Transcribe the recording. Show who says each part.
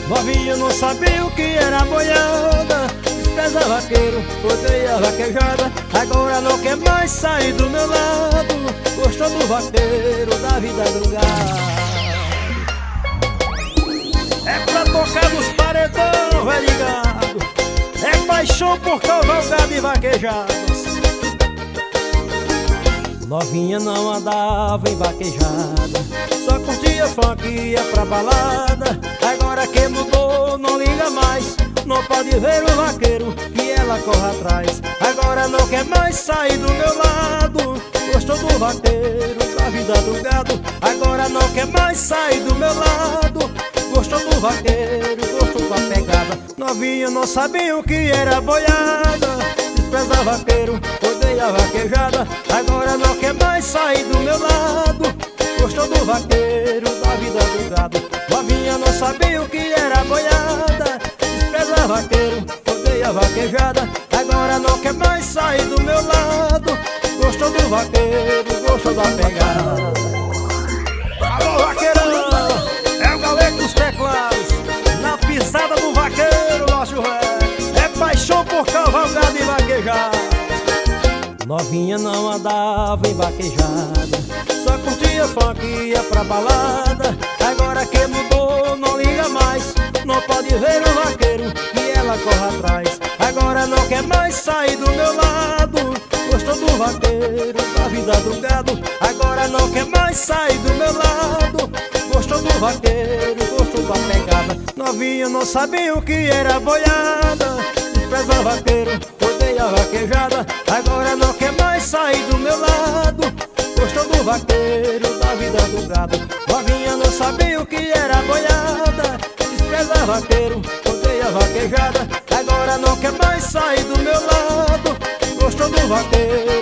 Speaker 1: Novinha não sabia o que era boiada, despreza vaqueiro, odeia vaquejada. Agora não quer mais sair do meu lado, gostou do vaqueiro, da vida drogada. É pra tocar nos paredão, vai ligado. É paixão por cavalgada e vaquejadas. Novinha não andava em vaquejada, só curtia funk e ia pra balada. Agora que mudou, não liga mais, não pode ver o vaqueiro que ela corre atrás. Agora não quer mais sair do meu lado, gostou do vaqueiro, da vida do gado. Agora não quer mais sair do meu lado, gostou do vaqueiro, gostou da pegada. Novinha não sabia o que era boiada, despreza vaqueiro, odeia vaquejada. Agora não quer mais sair do meu lado, gostou do vaqueiro, da vida do gado. Novinha não sabia o que era boiada, despreza vaqueiro, odeia vaquejada. Agora não quer mais sair do meu lado, gostou do vaqueiro, gostou da pegada. Alô vaqueirão, é o galego dos teclados, na pisada do vaqueiro, nosso ré. É paixão por cavalgada e vaquejada. Novinha não andava em vaquejada, só curtia funk e ia pra balada. Agora que mudou, não liga mais, não pode ver o vaqueiro que ela corre atrás. Agora não quer mais sair do meu lado, gostou do vaqueiro, da vida do gado. Agora não quer mais sair do meu lado, gostou do vaqueiro, gostou da pegada. Novinha não sabia o que era boiada, despreza vaqueiro, odeia vaquejada. Agora não quer mais sair do meu lado, gostou do vaqueiro, da vida do gado. Novinha não sabia o que era boiada, despreza vaqueiro, odeia vaquejada. Agora não quer mais sair do meu lado, gostou do vaqueiro,